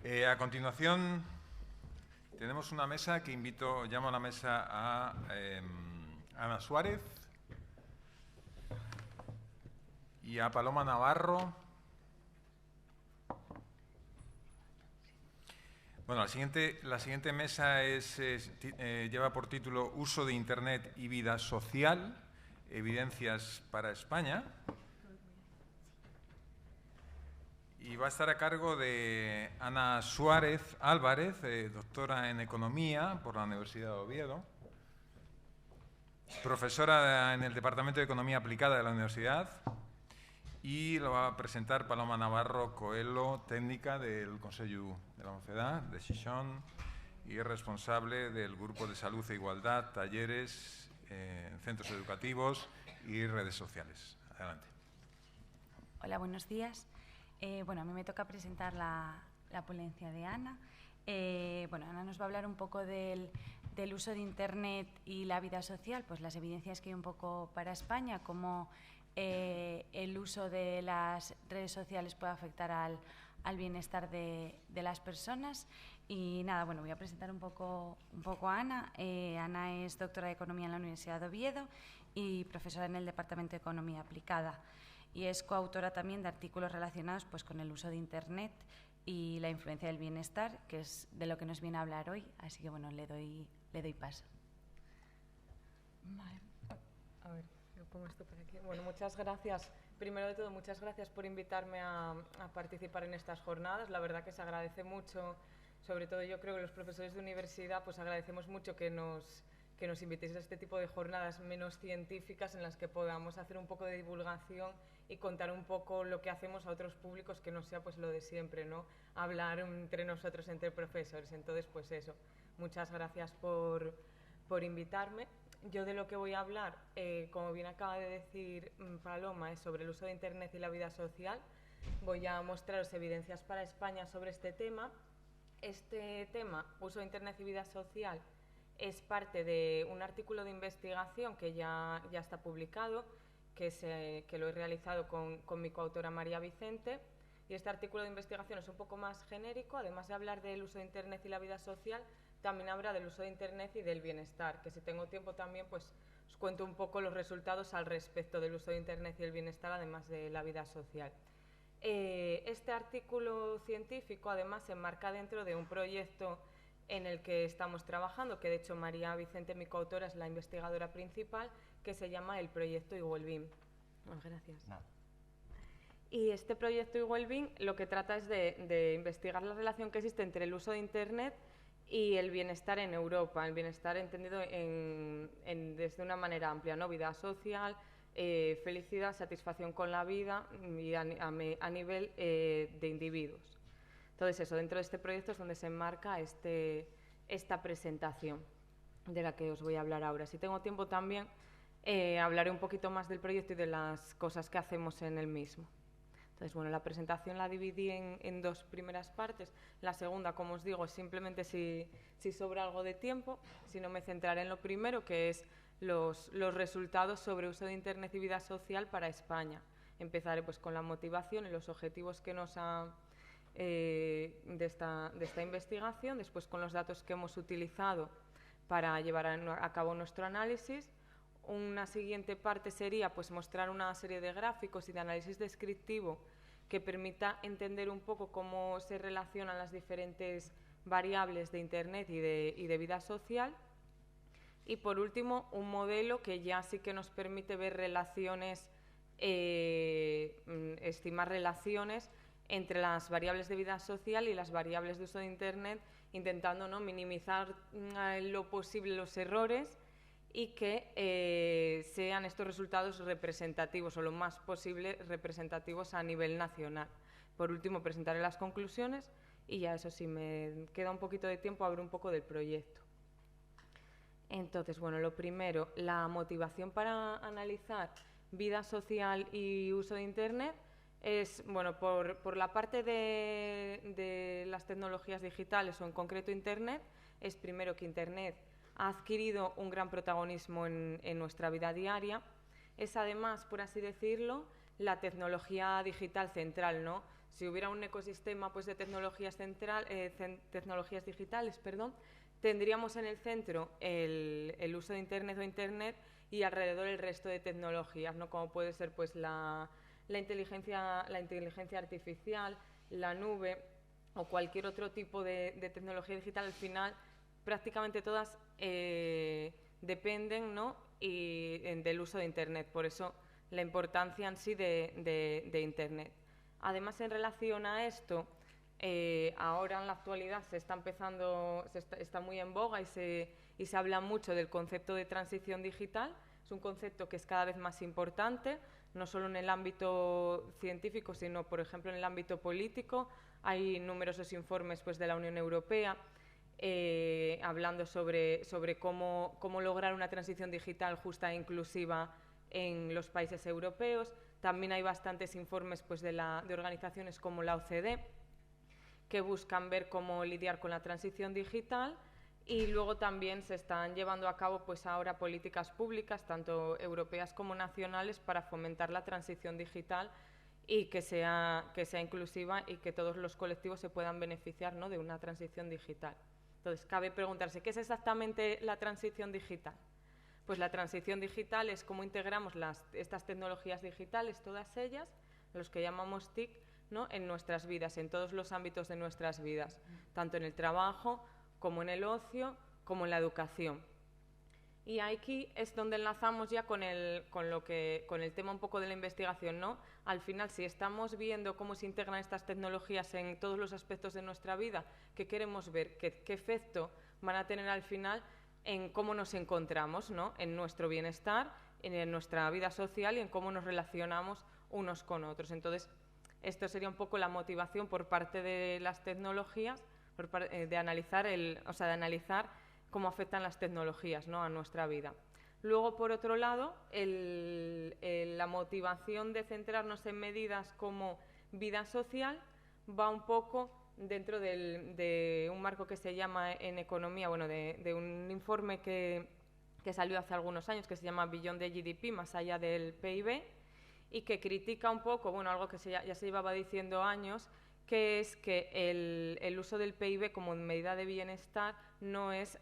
A continuación, tenemos una mesa que llamo a la mesa a Ana Suárez y a Paloma Navarro. Bueno, la siguiente mesa lleva por título Uso de Internet y vida social, evidencias para España. Y va a estar a cargo de Ana Suárez Álvarez, doctora en Economía por la Universidad de Oviedo, profesora en el Departamento de Economía Aplicada de la Universidad, y lo va a presentar Paloma Navarro Coelho, técnica del Consello de la Mocedad, de Xixón, y es responsable del Grupo de Salud e Igualdad, talleres, centros educativos y redes sociales. Adelante. Hola, buenos días. Bueno, a mí me toca presentar la ponencia de Ana. Bueno, Ana nos va a hablar un poco del uso de Internet y la vida social, pues las evidencias que hay un poco para España, cómo el uso de las redes sociales puede afectar al bienestar de las personas. Y nada, bueno, voy a presentar un poco a Ana. Ana es doctora de Economía en la Universidad de Oviedo y profesora en el Departamento de Economía Aplicada. Y es coautora también de artículos relacionados pues, con el uso de Internet y la influencia del bienestar, que es de lo que nos viene a hablar hoy. Así que, bueno, le doy paso. Vale. A ver, yo pongo esto por aquí. Bueno, muchas gracias. Primero de todo, muchas gracias por invitarme a participar en estas jornadas. La verdad que se agradece mucho, sobre todo yo creo que los profesores de universidad, pues agradecemos mucho que nos invitéis a este tipo de jornadas menos científicas en las que podamos hacer un poco de divulgación y contar un poco lo que hacemos a otros públicos, que no sea pues lo de siempre, ¿no? Hablar entre nosotros, entre profesores. Entonces, pues eso, muchas gracias por invitarme. Yo de lo que voy a hablar, como bien acaba de decir Paloma, es sobre el uso de Internet y la vida social. Voy a mostraros evidencias para España sobre este tema. Este tema, uso de Internet y vida social, es parte de un artículo de investigación que ya está publicado, que lo he realizado con mi coautora María Vicente. Y este artículo de investigación es un poco más genérico. Además de hablar del uso de Internet y la vida social, también habla del uso de Internet y del bienestar, que si tengo tiempo también pues os cuento un poco los resultados al respecto del uso de Internet y el bienestar, además de la vida social. Este artículo científico además se enmarca dentro de un proyecto en el que estamos trabajando, que de hecho María Vicente, mi coautora, es la investigadora principal, que se llama el proyecto Igualbim. Bueno, gracias. No. Y este proyecto Igualbim lo que trata es de investigar la relación que existe entre el uso de Internet y el bienestar en Europa, el bienestar entendido desde una manera amplia, ¿no? Vida social, felicidad, satisfacción con la vida y a nivel de individuos. Entonces eso, dentro de este proyecto es donde se enmarca esta presentación de la que os voy a hablar ahora. Si tengo tiempo también hablaré un poquito más del proyecto y de las cosas que hacemos en el mismo. Entonces, bueno, la presentación la dividí en dos primeras partes. La segunda, como os digo, es simplemente si sobra algo de tiempo, si no me centraré en lo primero, que es los resultados sobre uso de Internet y vida social para España. Empezaré pues con la motivación y los objetivos que nos ha de esta investigación, después con los datos que hemos utilizado para llevar a cabo nuestro análisis. Una siguiente parte sería pues, mostrar una serie de gráficos y de análisis descriptivo que permita entender un poco cómo se relacionan las diferentes variables de Internet y de vida social. Y por último, un modelo que ya sí que nos permite ver relaciones, estimar relaciones entre las variables de vida social y las variables de uso de Internet, intentando, ¿no?, minimizar lo posible los errores y que sean estos resultados representativos o lo más posible representativos a nivel nacional. Por último, presentaré las conclusiones y ya eso, si me queda un poquito de tiempo, hablo un poco del proyecto. Entonces, bueno, lo primero, la motivación para analizar vida social y uso de Internet es, bueno, por la parte de las tecnologías digitales o en concreto Internet, es primero que Internet ha adquirido un gran protagonismo en nuestra vida diaria. Es además, por así decirlo, la tecnología digital central, ¿no? Si hubiera un ecosistema pues, de tecnologías, tecnologías digitales, tendríamos en el centro el uso de Internet o Internet y alrededor el resto de tecnologías, ¿no? Como puede ser pues, la inteligencia artificial, la nube o cualquier otro tipo de tecnología digital. Al final, prácticamente todas dependen, ¿no? Del uso de Internet. Por eso, la importancia en sí de Internet. Además, en relación a esto, ahora en la actualidad está muy en boga y se habla mucho del concepto de transición digital. Es un concepto que es cada vez más importante, no solo en el ámbito científico, sino, por ejemplo, en el ámbito político. Hay numerosos informes pues, de la Unión Europea hablando sobre cómo lograr una transición digital justa e inclusiva en los países europeos. También hay bastantes informes pues, de organizaciones como la OCDE que buscan ver cómo lidiar con la transición digital, y luego también se están llevando a cabo pues, ahora políticas públicas, tanto europeas como nacionales, para fomentar la transición digital y que sea inclusiva y que todos los colectivos se puedan beneficiar, ¿no? de una transición digital. Entonces, cabe preguntarse, ¿qué es exactamente la transición digital? Pues la transición digital es cómo integramos estas tecnologías digitales, todas ellas, los que llamamos TIC, ¿no? en nuestras vidas, en todos los ámbitos de nuestras vidas, tanto en el trabajo, como en el ocio, como en la educación. Y aquí es donde enlazamos ya con el tema un poco de la investigación, ¿no? Al final, si estamos viendo cómo se integran estas tecnologías en todos los aspectos de nuestra vida, ¿qué queremos ver? ¿Qué efecto van a tener al final en cómo nos encontramos, ¿no? en nuestro bienestar, en nuestra vida social y en cómo nos relacionamos unos con otros? Entonces, esto sería un poco la motivación por parte de las tecnologías, de analizar cómo afectan las tecnologías, ¿no? a nuestra vida. Luego, por otro lado, la motivación de centrarnos en medidas como vida social va un poco dentro de un marco que se llama en economía, de un informe que salió hace algunos años, que se llama Beyond the GDP, más allá del PIB, y que critica un poco, algo que ya se llevaba diciendo años, que es que el uso del PIB como medida de bienestar no es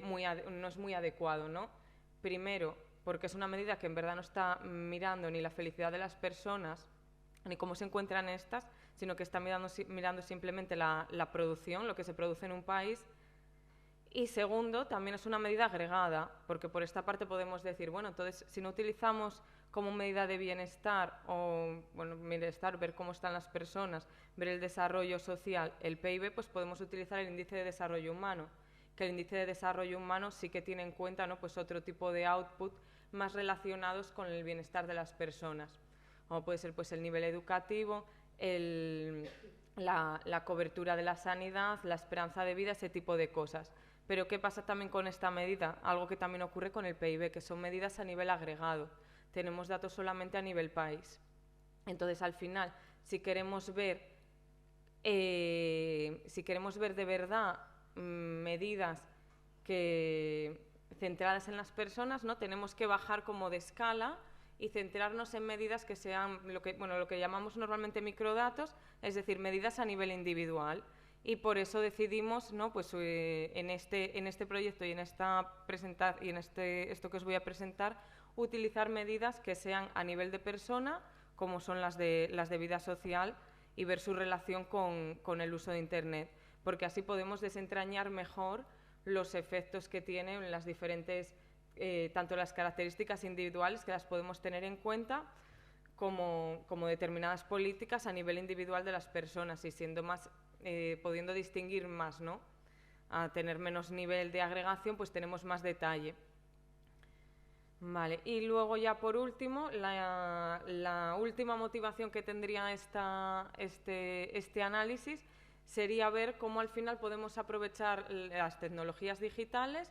muy adecuado, ¿no? Primero, porque es una medida que en verdad no está mirando ni la felicidad de las personas, ni cómo se encuentran estas, sino que está mirando simplemente la producción, lo que se produce en un país. Y segundo, también es una medida agregada, porque por esta parte podemos decir, bueno, entonces si no utilizamos como medida de bienestar ver cómo están las personas, ver el desarrollo social, el PIB, pues podemos utilizar el índice de desarrollo humano, que el índice de desarrollo humano sí que tiene en cuenta, ¿no? pues otro tipo de output más relacionados con el bienestar de las personas, como puede ser pues el nivel educativo, la cobertura de la sanidad, la esperanza de vida, ese tipo de cosas. Pero ¿qué pasa también con esta medida? Algo que también ocurre con el PIB, que son medidas a nivel agregado. Tenemos datos solamente a nivel país. Entonces, al final, si queremos ver de verdad medidas centradas en las personas, ¿no? Tenemos que bajar como de escala y centrarnos en medidas que sean lo que llamamos normalmente microdatos, es decir, medidas a nivel individual. Y por eso decidimos, ¿no? pues, en este proyecto y en esto que os voy a presentar, utilizar medidas que sean a nivel de persona, como son las de vida social, y ver su relación con el uso de Internet, porque así podemos desentrañar mejor los efectos que tienen las diferentes, tanto las características individuales, que las podemos tener en cuenta, como determinadas políticas a nivel individual de las personas, y siendo más, pudiendo distinguir más, ¿no? A tener menos nivel de agregación, pues tenemos más detalle. Vale, y luego ya por último, la última motivación que tendría este análisis sería ver cómo al final podemos aprovechar las tecnologías digitales,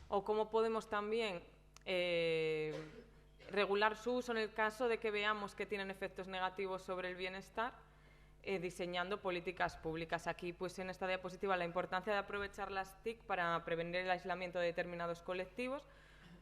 o cómo podemos también regular su uso en el caso de que veamos que tienen efectos negativos sobre el bienestar, diseñando políticas públicas. Aquí, pues en esta diapositiva, la importancia de aprovechar las TIC para prevenir el aislamiento de determinados colectivos,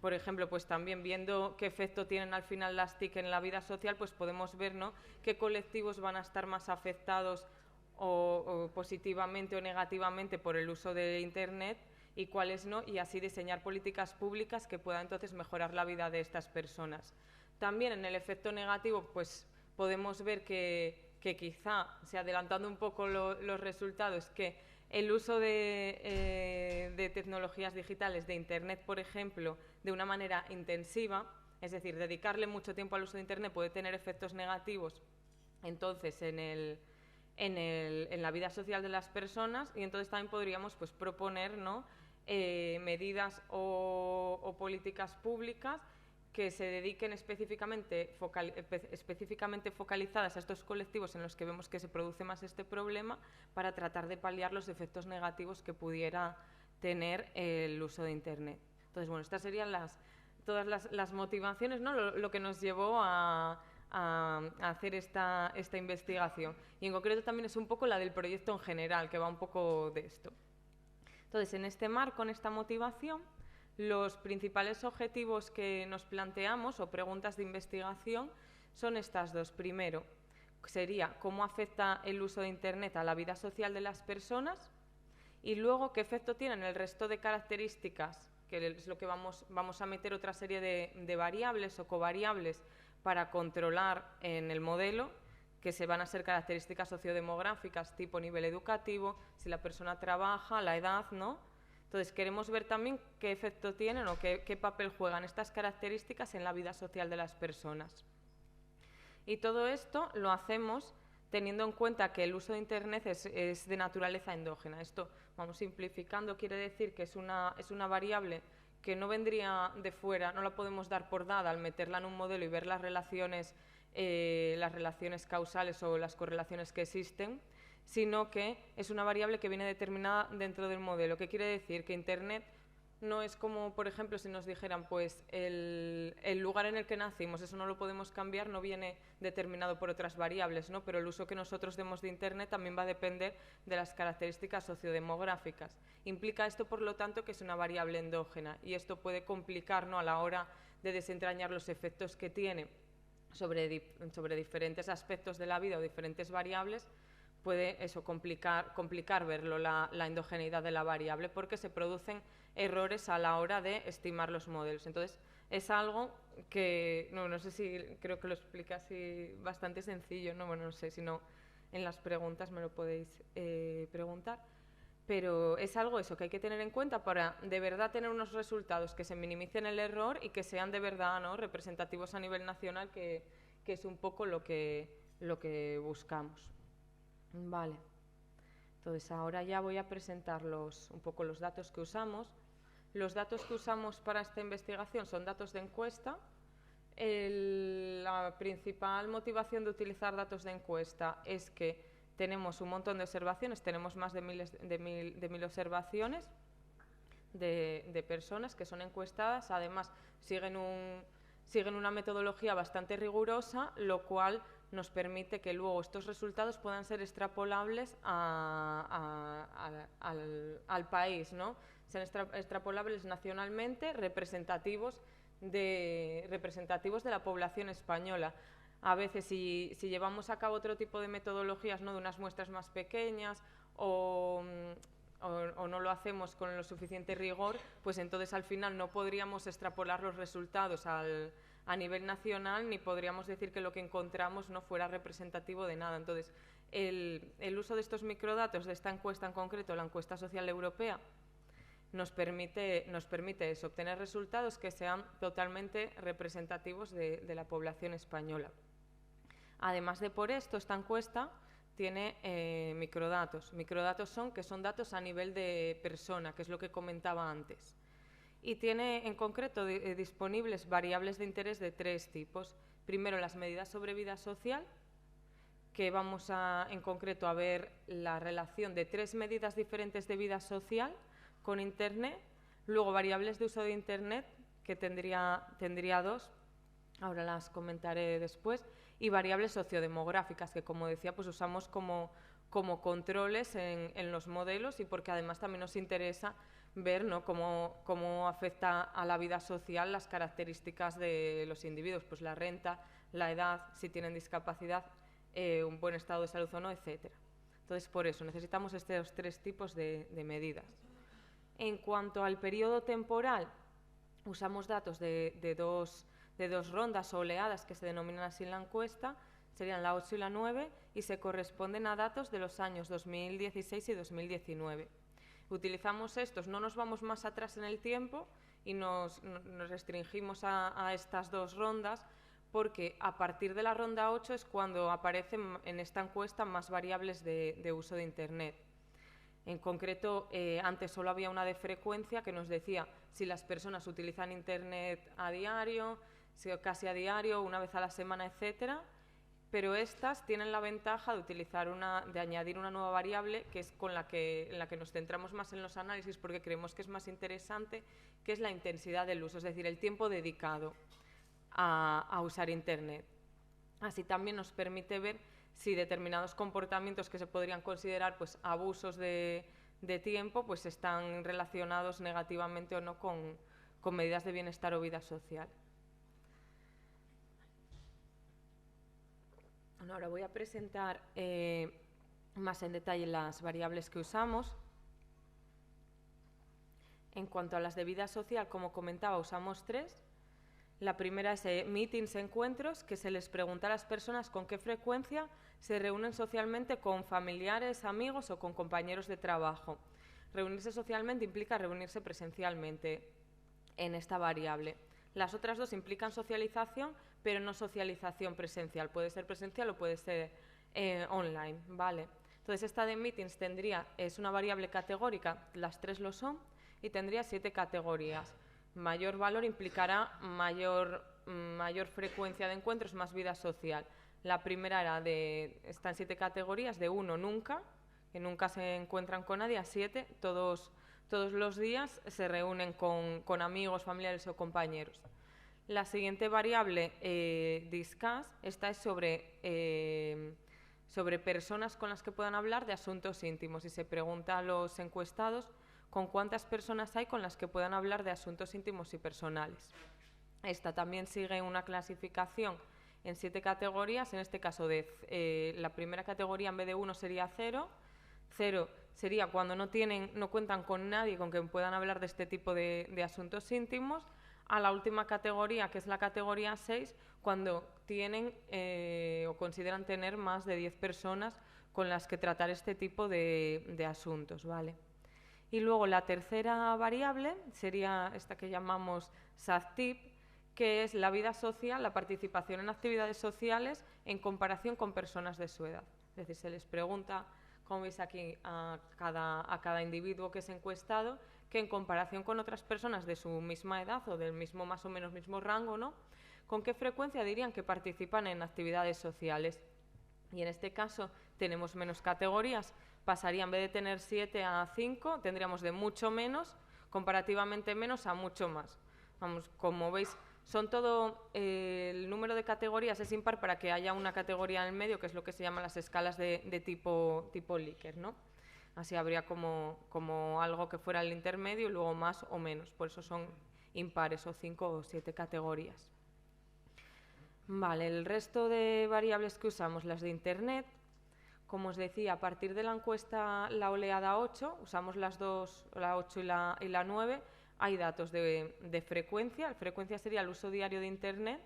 por ejemplo, pues también viendo qué efecto tienen al final las TIC en la vida social, pues podemos ver, ¿no?, qué colectivos van a estar más afectados o positivamente o negativamente por el uso de Internet y cuáles no, y así diseñar políticas públicas que puedan entonces mejorar la vida de estas personas. También en el efecto negativo, pues podemos ver que quizá, adelantando un poco los resultados, que el uso de tecnologías digitales, de Internet, por ejemplo, de una manera intensiva, es decir, dedicarle mucho tiempo al uso de Internet puede tener efectos negativos, entonces, en la vida social de las personas, y entonces también podríamos, pues, proponer, ¿no?, medidas o políticas públicas que se dediquen específicamente focalizadas a estos colectivos en los que vemos que se produce más este problema, para tratar de paliar los efectos negativos que pudiera tener el uso de Internet. Entonces, bueno, estas serían todas las motivaciones, ¿no?, lo que nos llevó a hacer esta investigación. Y en concreto también es un poco la del proyecto en general, que va un poco de esto. Entonces, en este marco, en esta motivación, los principales objetivos que nos planteamos o preguntas de investigación son estas dos. Primero, sería cómo afecta el uso de Internet a la vida social de las personas, y luego qué efecto tienen el resto de características, que es lo que vamos a meter otra serie de variables o covariables para controlar en el modelo, que se van a ser características sociodemográficas tipo nivel educativo, si la persona trabaja, la edad, ¿no? Entonces, queremos ver también qué efecto tienen o qué papel juegan estas características en la vida social de las personas. Y todo esto lo hacemos teniendo en cuenta que el uso de Internet es de naturaleza endógena. Esto, vamos simplificando, quiere decir que es una variable que no vendría de fuera, no la podemos dar por dada al meterla en un modelo y ver las relaciones causales o las correlaciones que existen, sino que es una variable que viene determinada dentro del modelo. ¿Qué quiere decir? Que Internet no es como, por ejemplo, si nos dijeran, pues, el lugar en el que nacimos, eso no lo podemos cambiar, no viene determinado por otras variables, ¿no? Pero el uso que nosotros demos de Internet también va a depender de las características sociodemográficas. Implica esto, por lo tanto, que es una variable endógena, y esto puede complicar, ¿no?, a la hora de desentrañar los efectos que tiene sobre diferentes aspectos de la vida o diferentes variables. Puede eso complicar verlo, la endogeneidad de la variable, porque se producen errores a la hora de estimar los modelos. Entonces, es algo que, no sé si creo que lo explica así bastante sencillo, ¿no? Bueno, no sé, si no, en las preguntas me lo podéis preguntar. Pero es algo eso que hay que tener en cuenta para de verdad tener unos resultados que se minimicen el error y que sean de verdad, ¿no?, representativos a nivel nacional, que es un poco lo que buscamos. Vale, entonces ahora ya voy a presentar un poco los datos que usamos. Los datos que usamos para esta investigación son datos de encuesta. La principal motivación de utilizar datos de encuesta es que tenemos un montón de observaciones, tenemos más de mil observaciones de personas que son encuestadas. Además, siguen una metodología bastante rigurosa, lo cual nos permite que luego estos resultados puedan ser extrapolables al país, ¿no? Sean extrapolables nacionalmente, representativos de la población española. A veces, si llevamos a cabo otro tipo de metodologías, ¿no?, de unas muestras más pequeñas o no lo hacemos con lo suficiente rigor, pues entonces al final no podríamos extrapolar los resultados a nivel nacional, ni podríamos decir que lo que encontramos no fuera representativo de nada. Entonces, el uso de estos microdatos, de esta encuesta en concreto, la encuesta social europea, nos permite eso, obtener resultados que sean totalmente representativos de la población española. Además de por esto, esta encuesta tiene microdatos. Microdatos son datos a nivel de persona, que es lo que comentaba antes. Y tiene en concreto disponibles variables de interés de tres tipos. Primero, las medidas sobre vida social, que vamos en concreto a ver la relación de tres medidas diferentes de vida social con Internet. Luego, variables de uso de Internet, que tendría dos, ahora las comentaré después. Y variables sociodemográficas, que, como decía, pues usamos como controles en los modelos, y porque además también nos interesa ver, ¿no?, cómo afecta a la vida social las características de los individuos, pues la renta, la edad, si tienen discapacidad, un buen estado de salud o no, etc. Entonces, por eso necesitamos estos 3 tipos de medidas. En cuanto al periodo temporal, usamos datos de dos rondas o oleadas que se denominan así en la encuesta, serían la 8 y la 9, y se corresponden a datos de los años 2016 y 2019. Utilizamos estos, no nos vamos más atrás en el tiempo y nos restringimos a estas 2 rondas, porque a partir de la ronda 8 es cuando aparecen en esta encuesta más variables de uso de Internet. En concreto, antes solo había una de frecuencia que nos decía si las personas utilizan Internet a diario, casi a diario, una vez a la semana, etcétera. Pero estas tienen la ventaja de añadir una nueva variable, que es en la que nos centramos más en los análisis, porque creemos que es más interesante, que es la intensidad del uso, es decir, el tiempo dedicado a usar Internet. Así también nos permite ver si determinados comportamientos que se podrían considerar pues, abusos de tiempo pues, están relacionados negativamente o no con medidas de bienestar o vida social. Ahora voy a presentar más en detalle las variables que usamos. En cuanto a las de vida social, como comentaba, usamos 3. La primera es meetings, encuentros, que se les pregunta a las personas con qué frecuencia se reúnen socialmente con familiares, amigos o con compañeros de trabajo. Reunirse socialmente implica reunirse presencialmente en esta variable. Las otras 2 implican socialización, pero no socialización presencial. Puede ser presencial o puede ser online, ¿vale? Entonces, esta de meetings es una variable categórica, las 3 lo son, y tendría 7 categorías. Mayor valor implicará mayor frecuencia de encuentros, más vida social. La primera está en 7 categorías, de 1, nunca, que nunca se encuentran con nadie, a 7, todos los días se reúnen con amigos, familiares o compañeros. La siguiente variable, discuss, esta es sobre personas con las que puedan hablar de asuntos íntimos, y se pregunta a los encuestados con cuántas personas hay con las que puedan hablar de asuntos íntimos y personales. Esta también sigue una clasificación en 7 categorías, en este caso la primera categoría en vez de 1 sería 0. 0 sería cuando no cuentan con nadie con quien puedan hablar de este tipo de asuntos íntimos. A la última categoría, que es la categoría 6, cuando tienen o consideran tener más de 10 personas con las que tratar este tipo de asuntos, ¿vale? Y luego la tercera variable sería esta que llamamos SACTIP, que es la vida social, la participación en actividades sociales en comparación con personas de su edad. Es decir, se les pregunta, como veis aquí, a cada individuo que es encuestado, que en comparación con otras personas de su misma edad o del mismo, más o menos mismo rango, ¿no?, ¿con qué frecuencia dirían que participan en actividades sociales? Y en este caso tenemos menos categorías. Pasaría, en vez de tener 7 a 5, tendríamos de mucho menos, comparativamente menos, a mucho más. Vamos, como veis, son todo, el número de categorías es impar para que haya una categoría en el medio, que es lo que se llaman las escalas de tipo Likert, ¿no? Así habría como algo que fuera el intermedio y luego más o menos. Por eso son impares, o 5 o 7 categorías. Vale, el resto de variables que usamos, las de Internet. Como os decía, a partir de la encuesta, la oleada 8, usamos las 2, la 8 y la 9, hay datos de frecuencia. La frecuencia sería el uso diario de Internet.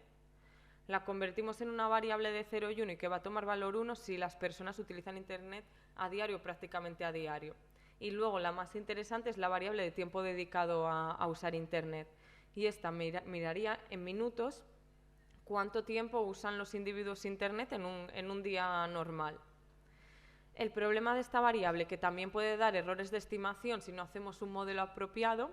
La convertimos en una variable de 0 y 1 y que va a tomar valor 1 si las personas utilizan Internet a diario, prácticamente a diario. Y luego la más interesante es la variable de tiempo dedicado a usar Internet. Y esta miraría en minutos cuánto tiempo usan los individuos Internet en un día normal. El problema de esta variable, que también puede dar errores de estimación si no hacemos un modelo apropiado,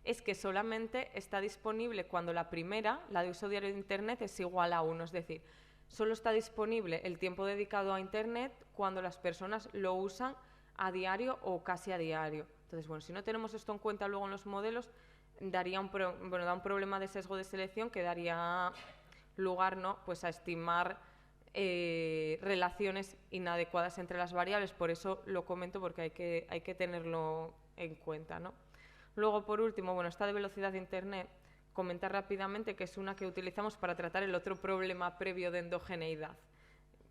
es que solamente está disponible cuando la primera, la de uso diario de Internet, es igual a 1. Es decir, solo está disponible el tiempo dedicado a Internet cuando las personas lo usan a diario o casi a diario. Entonces, bueno, si no tenemos esto en cuenta luego en los modelos, da un problema de sesgo de selección que daría lugar, ¿no?, pues a estimar relaciones inadecuadas entre las variables. Por eso lo comento, porque hay que tenerlo en cuenta, ¿no? Luego, por último, bueno, esta de velocidad de Internet, comentar rápidamente que es una que utilizamos para tratar el otro problema previo de endogeneidad,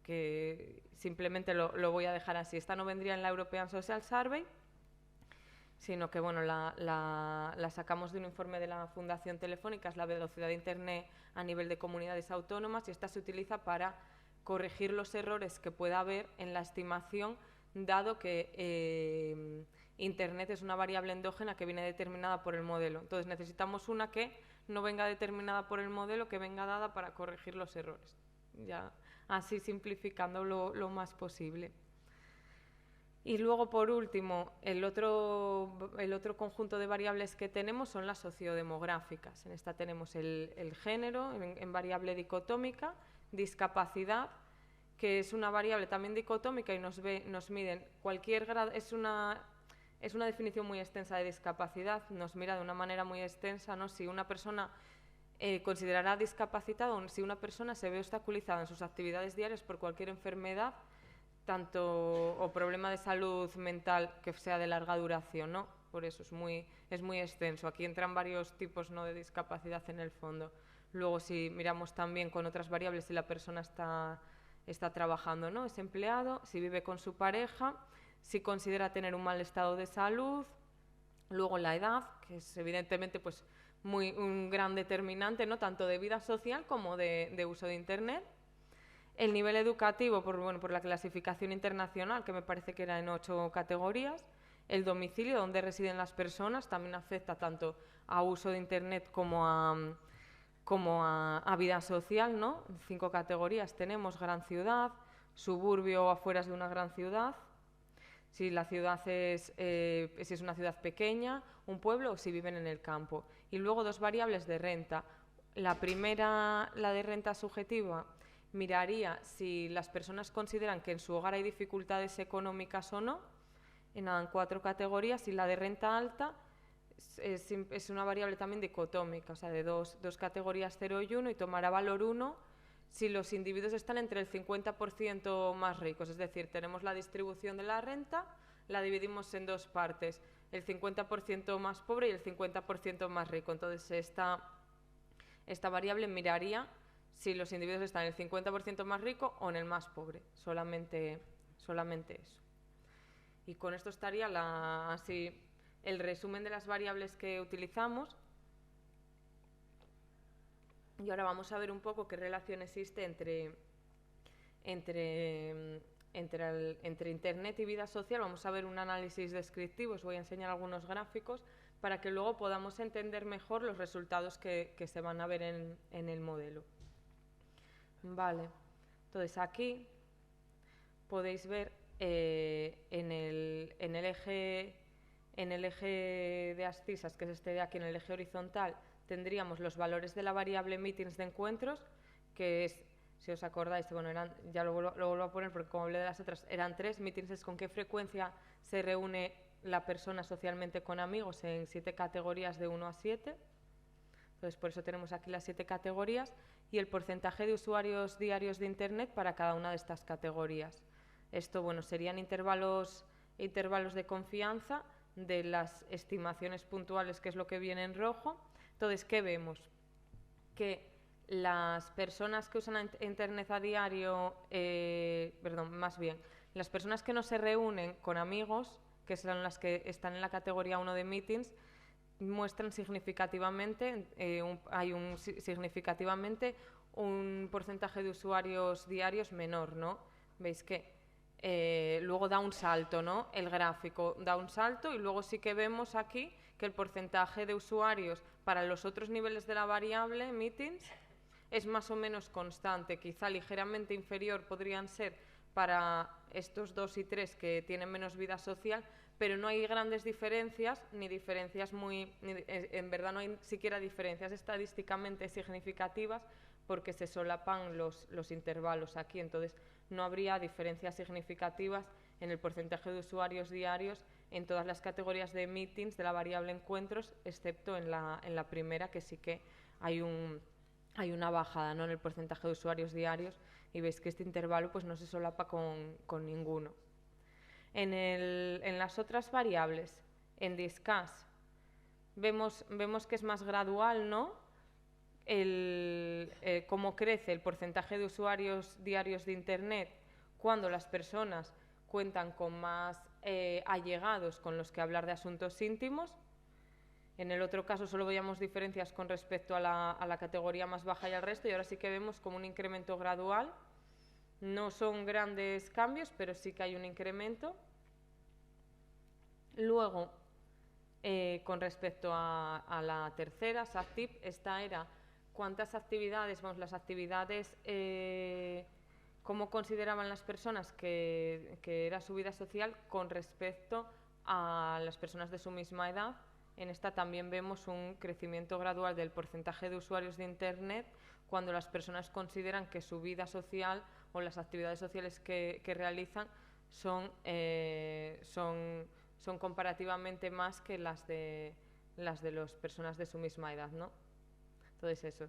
que simplemente lo voy a dejar así. Esta no vendría en la European Social Survey, sino que bueno, la sacamos de un informe de la Fundación Telefónica, es la velocidad de Internet a nivel de comunidades autónomas, y esta se utiliza para corregir los errores que pueda haber en la estimación, dado que Internet es una variable endógena que viene determinada por el modelo. Entonces necesitamos una que no venga determinada por el modelo, que venga dada para corregir los errores. Ya así simplificando lo más posible. Y luego, por último, el otro conjunto de variables que tenemos son las sociodemográficas. En esta tenemos el género en variable dicotómica, discapacidad, que es una variable también dicotómica y nos miden cualquier grado. Es una definición muy extensa de discapacidad, nos mira de una manera muy extensa, ¿no? Si una persona considerará discapacitada o si una persona se ve obstaculizada en sus actividades diarias por cualquier enfermedad, o problema de salud mental que sea de larga duración, ¿no? Por eso es muy extenso. Aquí entran varios tipos, ¿no?, de discapacidad en el fondo. Luego, si miramos también con otras variables, si la persona está trabajando, ¿no?, es empleado, si vive con su pareja, si considera tener un mal estado de salud. Luego la edad, que es evidentemente pues un gran determinante, ¿no?, tanto de vida social como de uso de Internet. El nivel educativo, por la clasificación internacional, que me parece que era en 8 categorías. El domicilio, donde residen las personas, también afecta tanto a uso de Internet como a vida social, ¿no? 5 categorías tenemos: gran ciudad, suburbio o afueras de una gran ciudad, si la ciudad si es una ciudad pequeña, un pueblo, o si viven en el campo. Y luego 2 variables de renta. La primera, la de renta subjetiva, miraría si las personas consideran que en su hogar hay dificultades económicas o no, en 4 categorías, y la de renta alta es una variable también dicotómica, o sea, de dos categorías 0 y 1, y tomará valor 1 si los individuos están entre el 50% más ricos, es decir, tenemos la distribución de la renta, la dividimos en 2 partes, el 50% más pobre y el 50% más rico. Entonces esta variable miraría si los individuos están en el 50% más rico o en el más pobre, solamente eso. Y con esto estaría así el resumen de las variables que utilizamos. Y ahora vamos a ver un poco qué relación existe entre Internet y vida social. Vamos a ver un análisis descriptivo, os voy a enseñar algunos gráficos para que luego podamos entender mejor los resultados que se van a ver en el modelo. Vale, entonces aquí podéis ver en el eje de abscisas, que es este de aquí, en el eje horizontal, tendríamos los valores de la variable meetings de encuentros, que es, si os acordáis, bueno, ya lo vuelvo a poner porque como hablé de las otras, eran 3. Meetings es con qué frecuencia se reúne la persona socialmente con amigos, en 7 categorías de 1 a 7. Entonces, por eso tenemos aquí las 7 categorías, y el porcentaje de usuarios diarios de Internet para cada una de estas categorías. Esto, bueno, serían intervalos de confianza de las estimaciones puntuales, que es lo que viene en rojo. Entonces, ¿qué vemos? Que las personas que usan Internet a diario, las personas que no se reúnen con amigos, que son las que están en la categoría 1 de meetings, muestran significativamente, un porcentaje de usuarios diarios menor, ¿no? Veis que luego da un salto, ¿no? El gráfico da un salto, y luego sí que vemos aquí que el porcentaje de usuarios para los otros niveles de la variable meetings es más o menos constante, quizá ligeramente inferior podrían ser para estos 2 y 3 que tienen menos vida social, pero no hay grandes diferencias, en verdad no hay siquiera diferencias estadísticamente significativas, porque se solapan los intervalos aquí. Entonces no habría diferencias significativas en el porcentaje de usuarios diarios en todas las categorías de meetings de la variable encuentros, excepto en la primera, que sí que hay una bajada, ¿no?, en el porcentaje de usuarios diarios, y veis que este intervalo pues no se solapa con ninguno. En las otras variables, en Discuss, vemos que es más gradual, ¿no? Cómo crece el porcentaje de usuarios diarios de Internet cuando las personas cuentan con más allegados con los que hablar de asuntos íntimos. En el otro caso solo veíamos diferencias con respecto a la categoría más baja y al resto, y ahora sí que vemos como un incremento gradual. No son grandes cambios, pero sí que hay un incremento. Luego, con respecto a la tercera, SACTIP, esta era cuántas actividades, las actividades, cómo consideraban las personas que era su vida social con respecto a las personas de su misma edad. En esta también vemos un crecimiento gradual del porcentaje de usuarios de Internet cuando las personas consideran que su vida social o las actividades sociales que realizan son comparativamente más que las de las personas de su misma edad, ¿no? Entonces eso,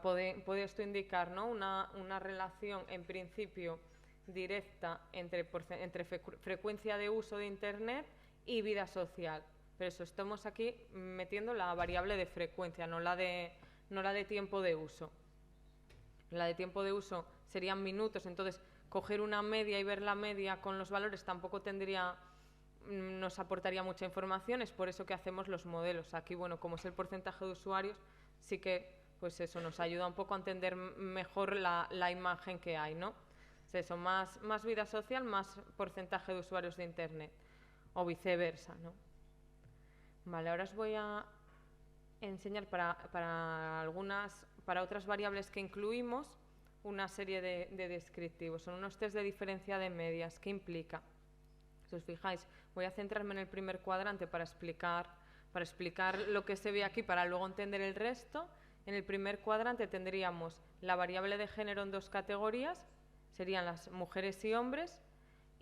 puede esto indicar, ¿no? una relación en principio directa entre frecuencia de uso de Internet y vida social. Pero eso, estamos aquí metiendo la variable de frecuencia, no la de tiempo de uso. La de tiempo de uso serían minutos, entonces coger una media y ver la media con los valores tampoco nos aportaría mucha información, es por eso que hacemos los modelos. Aquí, bueno, como es el porcentaje de usuarios, sí que pues eso nos ayuda un poco a entender mejor la imagen que hay, ¿no? Es eso, más vida social, más porcentaje de usuarios de Internet, o viceversa, ¿no? Vale, ahora os voy a enseñar para otras variables que incluimos una serie de descriptivos. Son unos test de diferencia de medias. ¿Qué implica? Si os fijáis, voy a centrarme en el primer cuadrante para explicar lo que se ve aquí para luego entender el resto. En el primer cuadrante tendríamos la variable de género en dos categorías, serían las mujeres y hombres.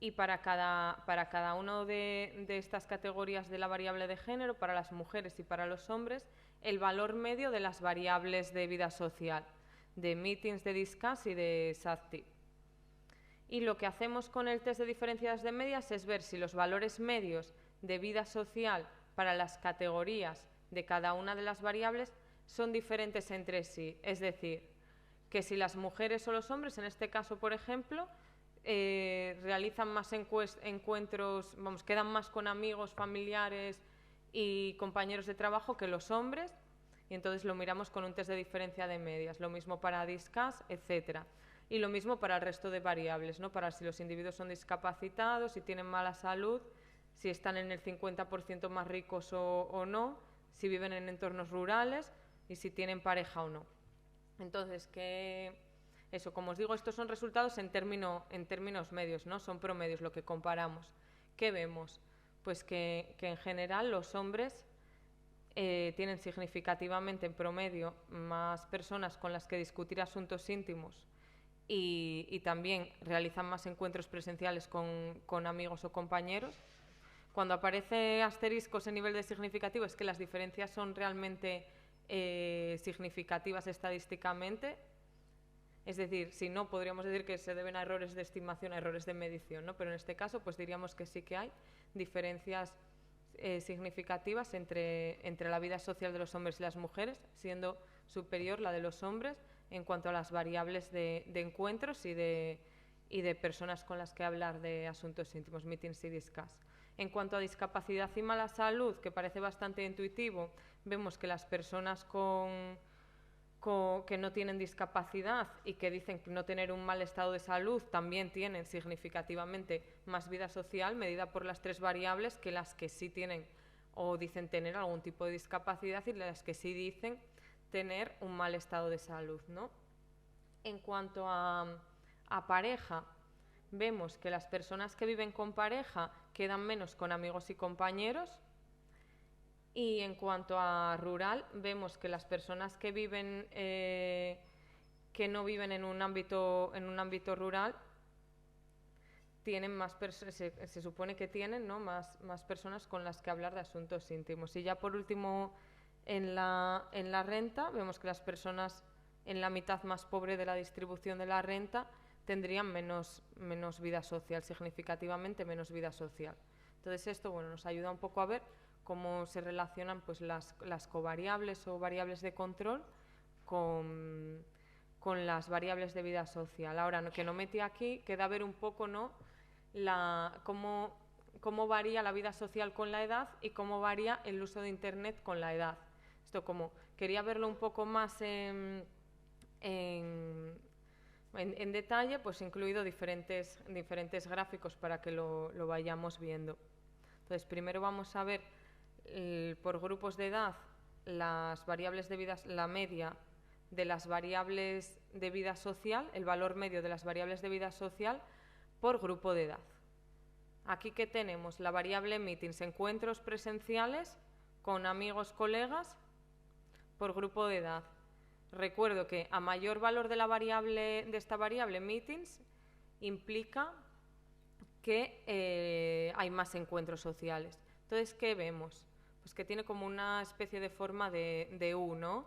Y para cada uno de estas categorías de la variable de género, para las mujeres y para los hombres, el valor medio de las variables de vida social, de Meetings, de Discuss y de SACTIP. Y lo que hacemos con el test de diferencias de medias es ver si los valores medios de vida social para las categorías de cada una de las variables son diferentes entre sí. Es decir, que si las mujeres o los hombres, en este caso, por ejemplo, realizan más encuentros, quedan más con amigos, familiares y compañeros de trabajo que los hombres, y entonces lo miramos con un test de diferencia de medias. Lo mismo para Discuss, etcétera. Y lo mismo para el resto de variables, ¿no? Para si los individuos son discapacitados, si tienen mala salud, si están en el 50% más ricos o no, si viven en entornos rurales y si tienen pareja o no. Entonces, eso, como os digo, estos son resultados en términos medios, ¿no? Son promedios lo que comparamos. ¿Qué vemos? Pues que en general los hombres tienen significativamente en promedio más personas con las que discutir asuntos íntimos y también realizan más encuentros presenciales con amigos o compañeros. Cuando aparece asteriscos en nivel de significativo es que las diferencias son realmente significativas estadísticamente. Es decir, si no, podríamos decir que se deben a errores de estimación, a errores de medición, ¿no? Pero en este caso, pues diríamos que sí que hay diferencias significativas entre la vida social de los hombres y las mujeres, siendo superior la de los hombres en cuanto a las variables de encuentros y de personas con las que hablar de asuntos íntimos, meetings y discuss. En cuanto a discapacidad y mala salud, que parece bastante intuitivo, vemos que las personas que no tienen discapacidad y que dicen no tener un mal estado de salud también tienen significativamente más vida social, medida por las tres variables, que las que sí tienen o dicen tener algún tipo de discapacidad y las que sí dicen tener un mal estado de salud, ¿no? En cuanto a pareja, vemos que las personas que viven con pareja quedan menos con amigos y compañeros. Y en cuanto a rural, vemos que las personas que viven, que no viven en un ámbito rural, tienen se supone que tienen, ¿no? más personas con las que hablar de asuntos íntimos. Y ya por último, en la renta, vemos que las personas en la mitad más pobre de la distribución de la renta tendrían menos vida social, significativamente menos vida social. Entonces esto, bueno, nos ayuda un poco a ver cómo se relacionan pues, las covariables o variables de control con las variables de vida social. Ahora, que no metí aquí, queda ver un poco, ¿no?, cómo varía la vida social con la edad y cómo varía el uso de Internet con la edad. Esto como quería verlo un poco más en detalle, pues he incluido diferentes gráficos para que lo vayamos viendo. Entonces, primero vamos a ver por grupos de edad las variables de vida, la media de las variables de vida social, el valor medio de las variables de vida social por grupo de edad. Aquí que tenemos la variable meetings, encuentros presenciales con amigos, colegas, por grupo de edad. Recuerdo que a mayor valor de esta variable meetings implica que hay más encuentros sociales. Entonces, ¿qué vemos? Pues que tiene como una especie de forma de U, ¿no?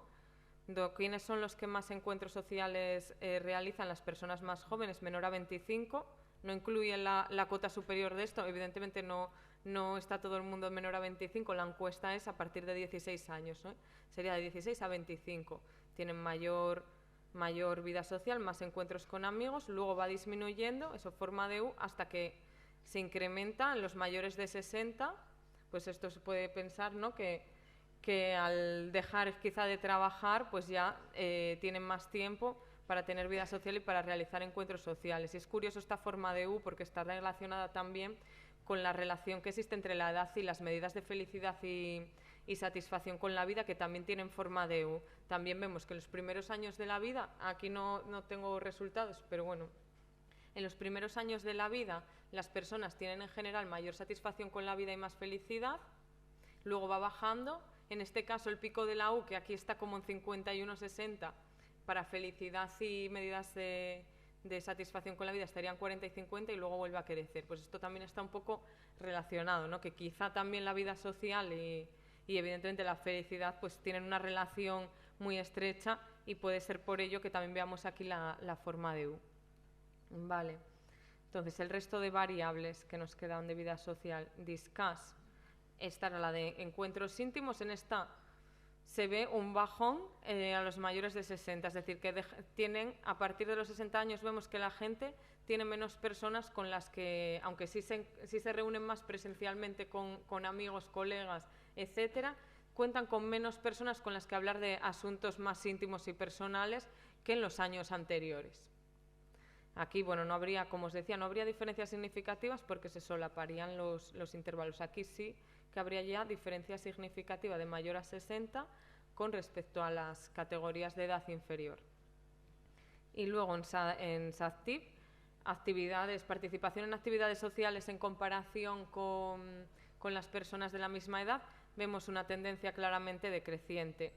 ¿Quiénes son los que más encuentros sociales realizan? Las personas más jóvenes, menor a 25. No incluye la cota superior de esto. Evidentemente no está todo el mundo menor a 25. La encuesta es a partir de 16 años, ¿no? Sería de 16 a 25. Tienen mayor vida social, más encuentros con amigos. Luego va disminuyendo, eso forma de U, hasta que se incrementa en los mayores de 60. Pues esto se puede pensar, ¿no?, que al dejar quizá de trabajar, pues ya tienen más tiempo para tener vida social y para realizar encuentros sociales. Y es curioso esta forma de U porque está relacionada también con la relación que existe entre la edad y las medidas de felicidad y satisfacción con la vida, que también tienen forma de U. También vemos que en los primeros años de la vida, aquí no tengo resultados, pero bueno, en los primeros años de la vida las personas tienen en general mayor satisfacción con la vida y más felicidad. Luego va bajando. En este caso, el pico de la U, que aquí está como en 51,60 para felicidad y medidas de satisfacción con la vida, estarían 40 y 50 y luego vuelve a crecer. Pues esto también está un poco relacionado, ¿no?, que quizá también la vida social y evidentemente la felicidad pues tienen una relación muy estrecha y puede ser por ello que también veamos aquí la forma de U. Vale. Entonces, el resto de variables que nos quedan de vida social, discuss. Esta era la de encuentros íntimos. En esta se ve un bajón a los mayores de 60, es decir, que tienen, a partir de los 60 años vemos que la gente tiene menos personas con las que, aunque sí se reúnen más presencialmente con amigos, colegas, etcétera, cuentan con menos personas con las que hablar de asuntos más íntimos y personales que en los años anteriores. Aquí, bueno, no habría, como os decía, no habría diferencias significativas porque se solaparían los intervalos. Aquí sí que habría ya diferencia significativa de mayor a 60 con respecto a las categorías de edad inferior. Y luego en SACTIV, participación en actividades sociales en comparación con las personas de la misma edad, vemos una tendencia claramente decreciente,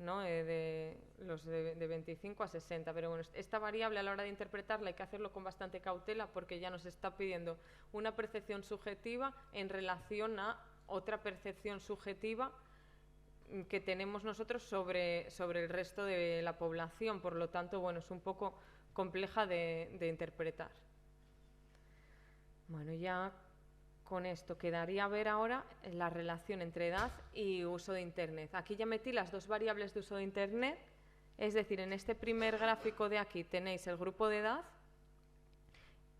¿no?, de los de 25 a 60. Pero bueno, esta variable a la hora de interpretarla hay que hacerlo con bastante cautela porque ya nos está pidiendo una percepción subjetiva en relación a otra percepción subjetiva que tenemos nosotros sobre el resto de la población. Por lo tanto, bueno, es un poco compleja de interpretar. Bueno, ya con esto quedaría ver ahora la relación entre edad y uso de Internet. Aquí ya metí las dos variables de uso de Internet, es decir, en este primer gráfico de aquí tenéis el grupo de edad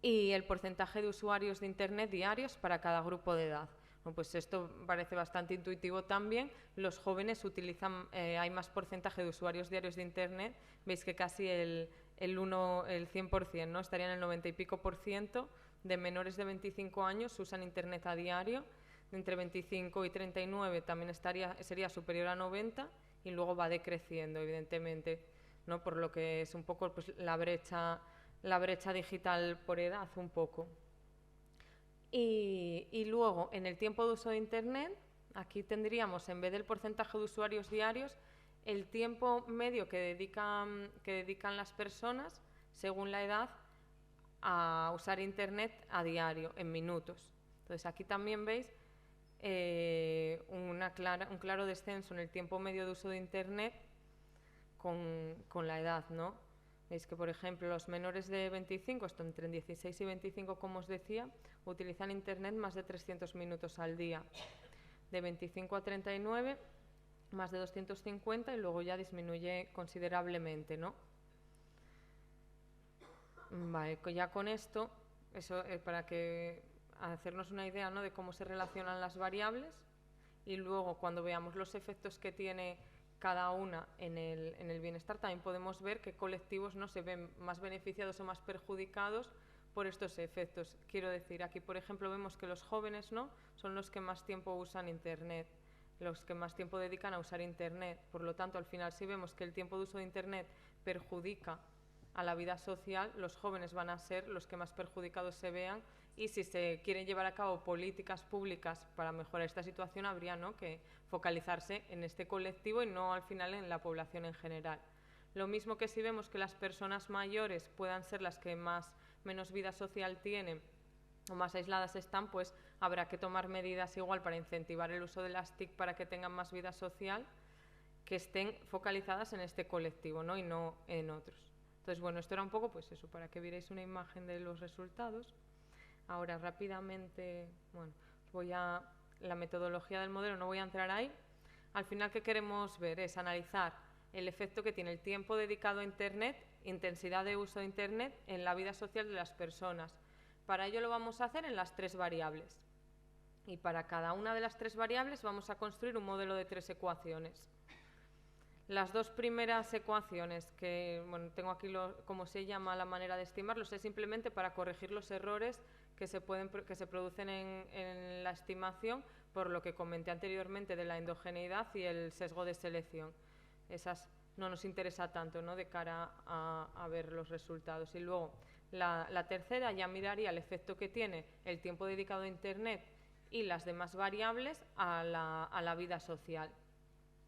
y el porcentaje de usuarios de Internet diarios para cada grupo de edad. Bueno, pues esto parece bastante intuitivo también. Los jóvenes utilizan, hay más porcentaje de usuarios diarios de Internet, veis que casi el 100%, ¿no? Estarían en el 90 y pico % de menores de 25 años usan Internet a diario, de entre 25 y 39 también sería superior a 90 y luego va decreciendo, evidentemente, ¿no?, por lo que es un poco pues, la brecha digital por edad un poco. Y luego, en el tiempo de uso de Internet, aquí tendríamos, en vez del porcentaje de usuarios diarios, el tiempo medio que dedican las personas, según la edad, a usar Internet a diario, en minutos. Entonces, aquí también veis un claro descenso en el tiempo medio de uso de Internet con la edad, ¿no? Veis que, por ejemplo, los menores de 25, esto entre 16 y 25, como os decía, utilizan Internet más de 300 minutos al día. de 25 a 39, más de 250 y luego ya disminuye considerablemente, ¿no? Vale, ya con esto, eso para que hacernos una idea, ¿no?, de cómo se relacionan las variables, y luego cuando veamos los efectos que tiene cada una en el bienestar, también podemos ver qué colectivos no se ven más beneficiados o más perjudicados por estos efectos. Quiero decir, aquí por ejemplo vemos que los jóvenes, ¿no?, son los que más tiempo usan Internet, los que más tiempo dedican a usar Internet. Por lo tanto, al final, si vemos que el tiempo de uso de Internet perjudica a la vida social, los jóvenes van a ser los que más perjudicados se vean, y si se quieren llevar a cabo políticas públicas para mejorar esta situación, habría, ¿no?, que focalizarse en este colectivo y no al final en la población en general. Lo mismo que si vemos que las personas mayores puedan ser las que menos vida social tienen o más aisladas están, pues habrá que tomar medidas igual para incentivar el uso de las TIC para que tengan más vida social, que estén focalizadas en este colectivo, ¿no?, y no en otros. Entonces, bueno, esto era un poco, pues eso, para que vierais una imagen de los resultados. Ahora, rápidamente, bueno, la metodología del modelo no voy a entrar ahí. Al final, ¿qué queremos ver? Es analizar el efecto que tiene el tiempo dedicado a Internet, intensidad de uso de Internet en la vida social de las personas. Para ello lo vamos a hacer en las 3 variables. Y para cada una de las 3 variables vamos a construir un modelo de 3 ecuaciones. Las 2 primeras ecuaciones, que bueno, tengo aquí cómo se llama la manera de estimarlos, es simplemente para corregir los errores que se producen en la estimación, por lo que comenté anteriormente de la endogeneidad y el sesgo de selección. Esas no nos interesa tanto, ¿no?, de cara a ver los resultados. Y luego la tercera ya miraría el efecto que tiene el tiempo dedicado a Internet y las demás variables a la vida social.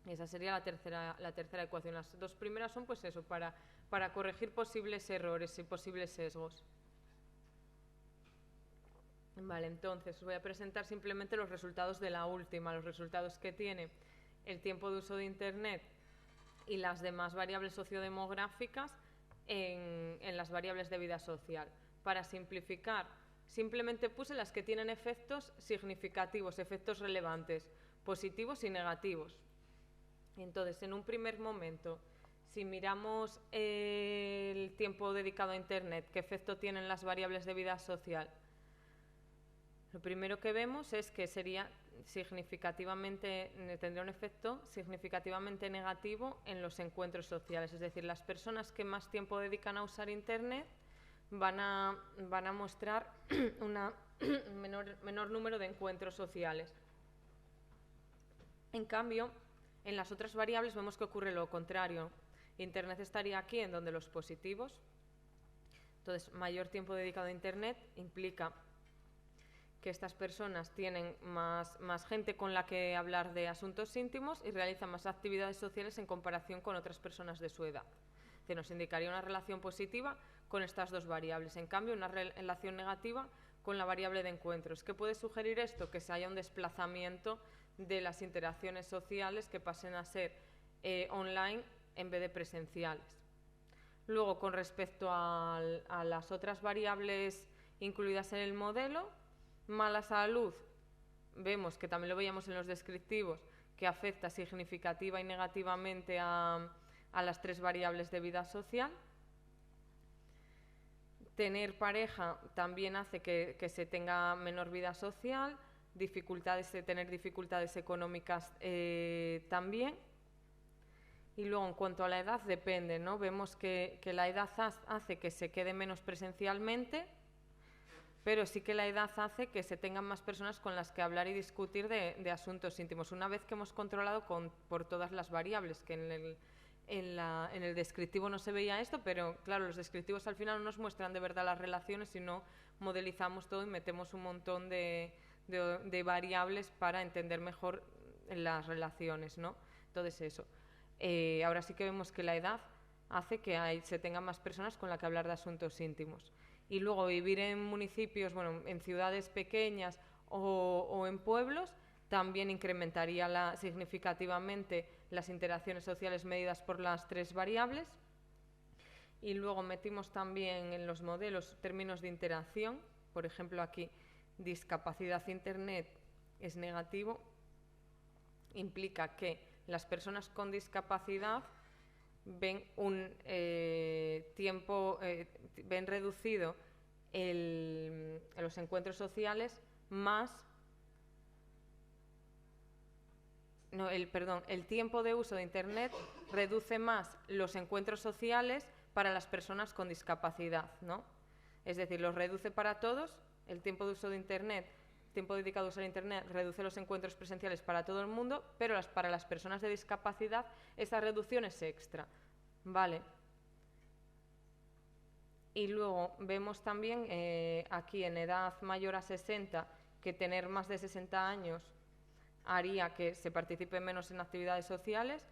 Esa sería la tercera ecuación. Las 2 primeras son, pues eso, para corregir posibles errores y posibles sesgos. Vale, entonces os voy a presentar simplemente los resultados de la última, los resultados que tiene el tiempo de uso de Internet y las demás variables sociodemográficas en las variables de vida social. Para simplificar, simplemente puse las que tienen efectos significativos, efectos relevantes, positivos y negativos. Entonces, en un primer momento, si miramos el tiempo dedicado a Internet, ¿qué efecto tienen las variables de vida social? Lo primero que vemos es que tendría un efecto significativamente negativo en los encuentros sociales. Es decir, las personas que más tiempo dedican a usar Internet van a mostrar un menor número de encuentros sociales. En cambio, en las otras variables vemos que ocurre lo contrario. Internet estaría aquí en donde los positivos. Entonces, mayor tiempo dedicado a Internet implica que estas personas tienen más gente con la que hablar de asuntos íntimos y realizan más actividades sociales en comparación con otras personas de su edad. Que nos indicaría una relación positiva con estas 2 variables. En cambio, una relación negativa con la variable de encuentros. ¿Qué puede sugerir esto? Que se haya un desplazamiento de las interacciones sociales, que pasen a ser online en vez de presenciales. Luego, con respecto a las otras variables incluidas en el modelo, mala salud, vemos que también lo veíamos en los descriptivos, que afecta significativa y negativamente a las 3 variables de vida social. Tener pareja también hace que se tenga menor vida social, tener dificultades económicas también. Y luego, en cuanto a la edad, depende, ¿no? Vemos que la edad hace que se quede menos presencialmente, pero sí que la edad hace que se tengan más personas con las que hablar y discutir de asuntos íntimos, una vez que hemos controlado por todas las variables, que en el descriptivo no se veía esto, pero claro, los descriptivos al final no nos muestran de verdad las relaciones, sino modelizamos todo y metemos un montón de variables para entender mejor las relaciones, ¿no? Entonces eso. Ahora sí que vemos que la edad hace que se tengan más personas con las que hablar de asuntos íntimos. Y luego vivir en municipios, bueno, en ciudades pequeñas o en pueblos, también incrementaría significativamente las interacciones sociales medidas por las 3 variables. Y luego metimos también en los modelos términos de interacción. Por ejemplo, aquí discapacidad Internet es negativo implica que las personas con discapacidad ven ven reducido los encuentros sociales el tiempo de uso de Internet reduce más los encuentros sociales para las personas con discapacidad, ¿no? Es decir, los reduce para todos, el tiempo de uso de Internet, tiempo dedicado a usar Internet reduce los encuentros presenciales para todo el mundo, pero para las personas de discapacidad esa reducción es extra, ¿vale? Y luego vemos también aquí en edad mayor a 60 que tener más de 60 años haría que se participe menos en actividades sociales,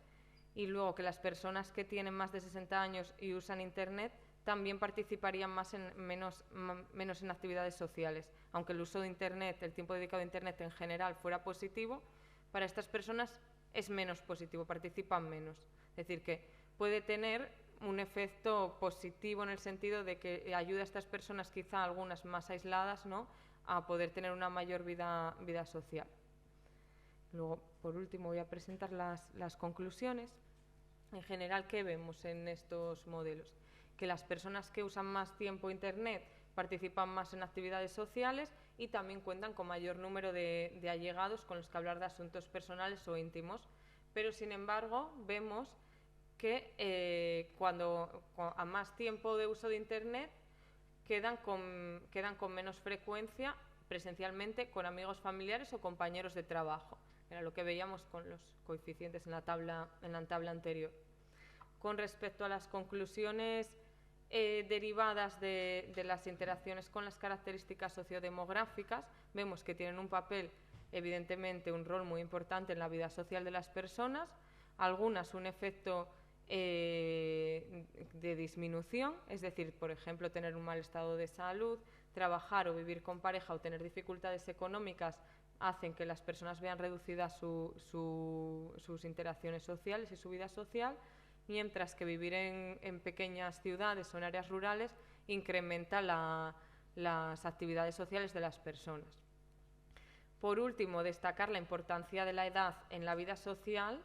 y luego que las personas que tienen más de 60 años y usan Internet también participarían menos en actividades sociales. Aunque el uso de Internet, el tiempo dedicado a Internet en general fuera positivo, para estas personas es menos positivo, participan menos. Es decir, que puede tener un efecto positivo en el sentido de que ayuda a estas personas, quizá algunas más aisladas, ¿no?, a poder tener una mayor vida social. Luego, por último, voy a presentar las conclusiones. En general, ¿qué vemos en estos modelos? Que las personas que usan más tiempo Internet participan más en actividades sociales y también cuentan con mayor número de allegados con los que hablar de asuntos personales o íntimos. Pero, sin embargo, vemos que cuando a más tiempo de uso de Internet quedan con menos frecuencia presencialmente con amigos familiares o compañeros de trabajo. Era lo que veíamos con los coeficientes en la tabla anterior. Con respecto a las conclusiones derivadas de las interacciones con las características sociodemográficas, vemos que tienen un papel, evidentemente, un rol muy importante en la vida social de las personas, algunas un efecto de disminución, es decir, por ejemplo, tener un mal estado de salud, trabajar o vivir con pareja o tener dificultades económicas hacen que las personas vean reducidas sus interacciones sociales y su vida social, mientras que vivir en pequeñas ciudades o en áreas rurales incrementa las actividades sociales de las personas. Por último, destacar la importancia de la edad en la vida social,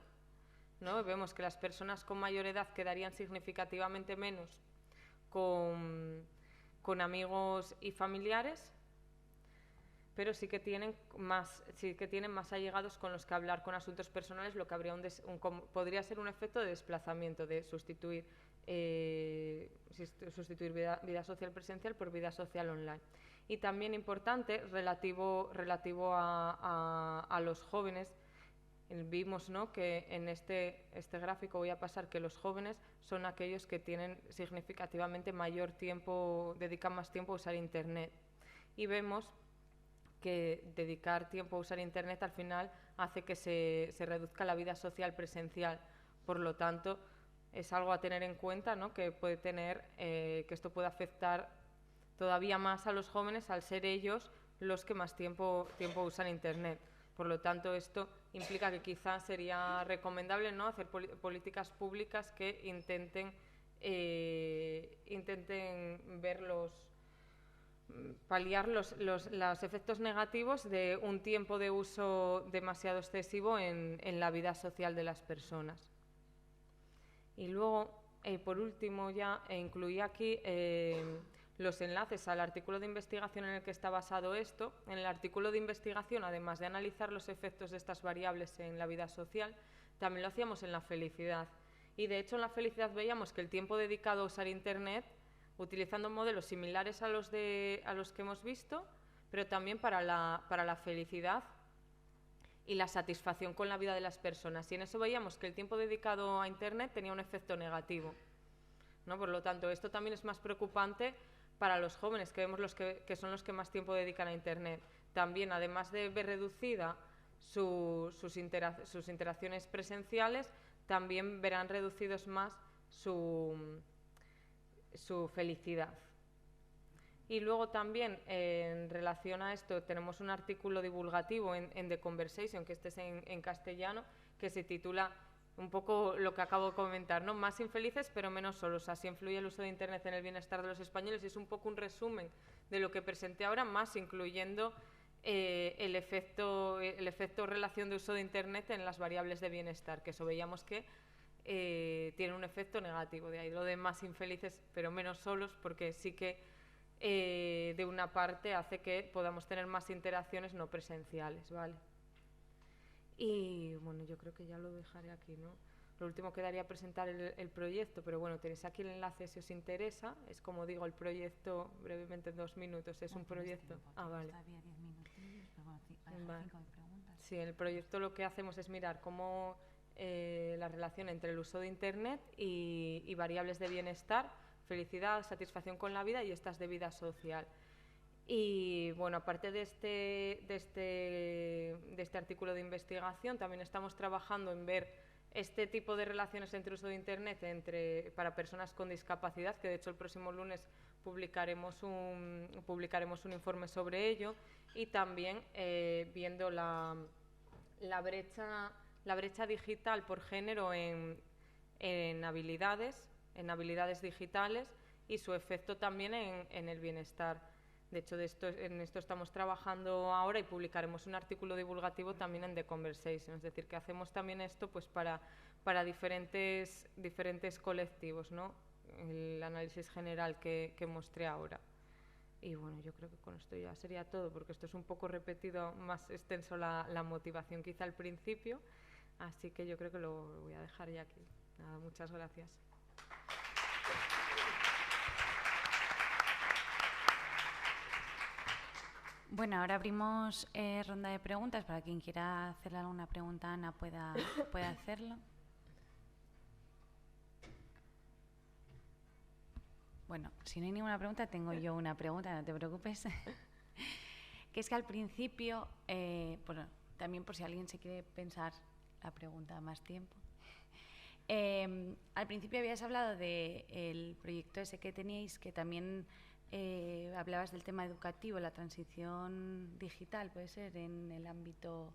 ¿no? Vemos que las personas con mayor edad quedarían significativamente menos con amigos y familiares, pero sí que tienen más allegados con los que hablar con asuntos personales, lo que habría podría ser un efecto de desplazamiento, de sustituir vida social presencial por vida social online. Y también importante, relativo a los jóvenes, vimos, ¿no?, que en este gráfico voy a pasar que los jóvenes son aquellos que tienen significativamente mayor tiempo, dedican más tiempo a usar Internet. Y vemos que dedicar tiempo a usar Internet al final hace que se reduzca la vida social presencial. Por lo tanto, es algo a tener en cuenta, ¿no?, que puede tener, que esto puede afectar todavía más a los jóvenes al ser ellos los que más tiempo usan Internet. Por lo tanto, esto implica que quizás sería recomendable, ¿no?, hacer políticas públicas que intenten paliar los efectos negativos de un tiempo de uso demasiado excesivo en la vida social de las personas. Y luego, por último, ya incluí aquí los enlaces al artículo de investigación en el que está basado esto. En el artículo de investigación, además de analizar los efectos de estas variables en la vida social, también lo hacíamos en la felicidad. Y de hecho en la felicidad veíamos que el tiempo dedicado a usar Internet, utilizando modelos similares a los que hemos visto, pero también para la felicidad y la satisfacción con la vida de las personas. Y en eso veíamos que el tiempo dedicado a Internet tenía un efecto negativo, ¿no? Por lo tanto, esto también es más preocupante para los jóvenes, que vemos que son los que más tiempo dedican a Internet. También, además de ver reducida sus interacciones presenciales, también verán reducidos más su felicidad. Y luego también, en relación a esto, tenemos un artículo divulgativo en The Conversation, que este es en castellano, que se titula un poco lo que acabo de comentar, ¿no?, más infelices pero menos solos, así influye el uso de Internet en el bienestar de los españoles, y es un poco un resumen de lo que presenté ahora, más incluyendo el efecto relación de uso de Internet en las variables de bienestar, que eso veíamos que tiene un efecto negativo. De ahí lo de más infelices pero menos solos, porque sí que de una parte hace que podamos tener más interacciones no presenciales, ¿vale? Y bueno, yo creo que ya lo dejaré aquí, ¿no? Lo último quedaría presentar el proyecto, pero bueno, tenéis aquí el enlace si os interesa. Es como digo, el proyecto, brevemente en 2 minutos, es un proyecto... Vale. Vale. Sí, el proyecto lo que hacemos es mirar cómo la relación entre el uso de Internet y variables de bienestar, felicidad, satisfacción con la vida y estas de vida social. Y bueno, aparte de este artículo de investigación, también estamos trabajando en ver este tipo de relaciones entre uso de Internet para personas con discapacidad, que de hecho el próximo lunes publicaremos un informe sobre ello, y también viendo la brecha digital por género en habilidades digitales y su efecto también en el bienestar. De hecho, en esto estamos trabajando ahora y publicaremos un artículo divulgativo también en The Conversation. Es decir, que hacemos también esto pues para diferentes colectivos, ¿no? El análisis general que mostré ahora. Y bueno, yo creo que con esto ya sería todo, porque esto es un poco repetido, más extenso la motivación quizá al principio. Así que yo creo que lo voy a dejar ya aquí. Nada, muchas gracias. Bueno, ahora abrimos ronda de preguntas. Para quien quiera hacerle alguna pregunta a Ana pueda hacerlo. Bueno, si no hay ninguna pregunta, tengo yo una pregunta, no te preocupes. Que es que al principio, bueno, también por si alguien se quiere pensar la pregunta más tiempo. Al principio habías hablado del proyecto ese que teníais, que también hablabas del tema educativo, la transición digital, puede ser en el ámbito,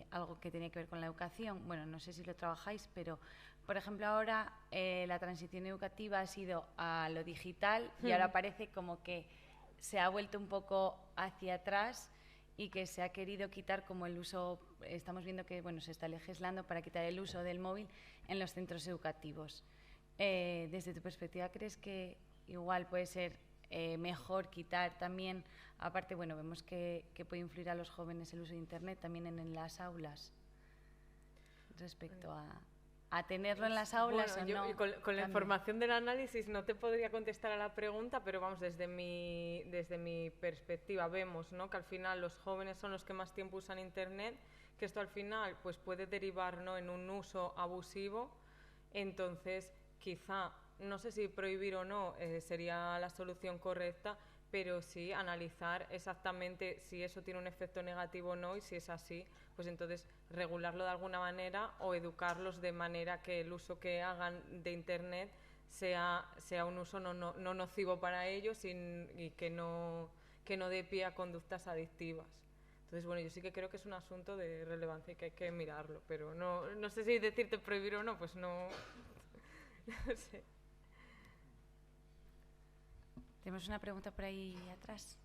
algo que tenía que ver con la educación. Bueno, no sé si lo trabajáis, pero por ejemplo ahora la transición educativa ha sido a lo digital y ahora parece como que se ha vuelto un poco hacia atrás y que se ha querido quitar como el uso. Estamos viendo que bueno, se está legislando para quitar el uso del móvil en los centros educativos. Desde tu perspectiva, ¿crees que igual puede ser mejor quitar también, aparte, bueno, vemos que puede influir a los jóvenes el uso de Internet también en las aulas, respecto a tenerlo en las aulas o no? Con la información del análisis no te podría contestar a la pregunta, pero vamos, desde mi perspectiva vemos, ¿no?, que al final los jóvenes son los que más tiempo usan Internet, que esto al final pues puede derivar, ¿no?, en un uso abusivo. Entonces quizá, no sé si prohibir o no sería la solución correcta, pero sí analizar exactamente si eso tiene un efecto negativo o no, y si es así, pues entonces regularlo de alguna manera o educarlos de manera que el uso que hagan de Internet sea un uso no nocivo para ellos y que no dé pie a conductas adictivas. Entonces, bueno, yo sí que creo que es un asunto de relevancia y que hay que mirarlo, pero no sé si decirte prohibir o no, pues no sé. Tenemos una pregunta por ahí atrás.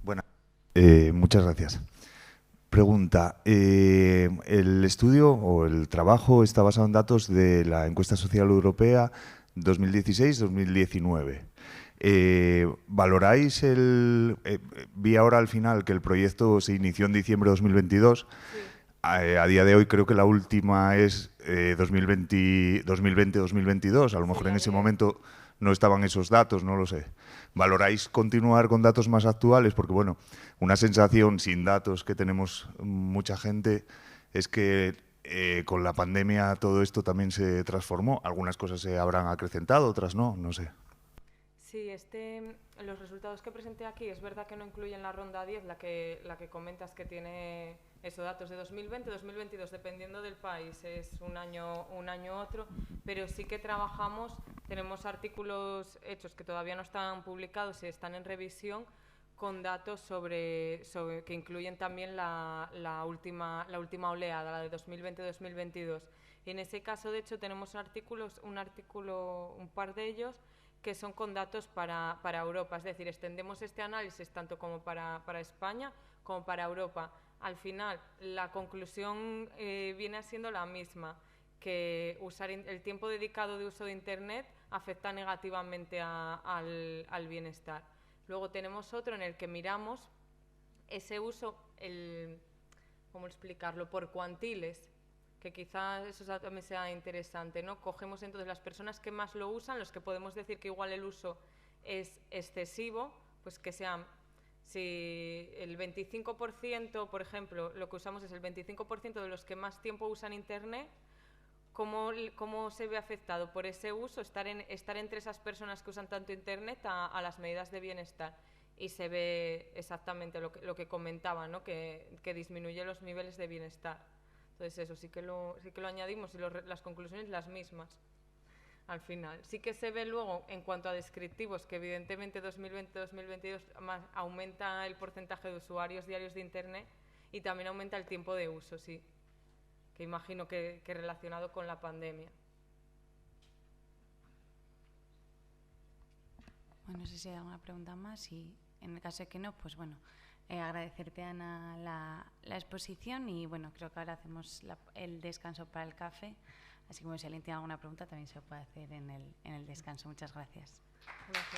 Bueno, muchas gracias. Pregunta, el estudio o el trabajo está basado en datos de la encuesta social europea 2016-2019. ¿Valoráis vi ahora al final que el proyecto se inició en diciembre de 2022. Sí. A día de hoy creo que la última es 2020-2022. A lo mejor en ese momento no estaban esos datos, no lo sé. ¿Valoráis continuar con datos más actuales? Porque, bueno, una sensación sin datos que tenemos mucha gente es que con la pandemia todo esto también se transformó. Algunas cosas se habrán acrecentado, otras no sé. Sí, los resultados que presenté aquí es verdad que no incluyen la ronda 10, la que comentas que tiene esos datos de 2020, 2022, dependiendo del país, es un año otro, pero sí que tenemos artículos hechos que todavía no están publicados y están en revisión, con datos sobre que incluyen también la última oleada, la de 2020-2022. Y en ese caso, de hecho, tenemos un par de ellos, que son con datos para Europa. Es decir, extendemos este análisis tanto como para España como para Europa. Al final, la conclusión viene siendo la misma, que el tiempo dedicado de uso de Internet afecta negativamente al bienestar. Luego tenemos otro en el que miramos ese uso, ¿cómo explicarlo?, por cuantiles, que quizás eso también sea interesante, ¿no? Cogemos entonces las personas que más lo usan, los que podemos decir que igual el uso es excesivo, pues que sean, si el 25%, por ejemplo, lo que usamos es el 25% de los que más tiempo usan Internet, ¿cómo se ve afectado por ese uso estar entre esas personas que usan tanto Internet a las medidas de bienestar? Y se ve exactamente lo que comentaba, ¿no? que disminuye los niveles de bienestar. Entonces eso sí que lo añadimos y las conclusiones las mismas al final. Sí que se ve luego en cuanto a descriptivos que evidentemente 2020-2022 aumenta el porcentaje de usuarios diarios de Internet y también aumenta el tiempo de uso, sí, que imagino que relacionado con la pandemia. Bueno, no sé si hay alguna pregunta más y en el caso de que no, pues bueno, agradecerte, Ana, la exposición y bueno, creo que ahora hacemos el descanso para el café, así que si alguien tiene alguna pregunta también se puede hacer en el descanso. Muchas gracias. Gracias.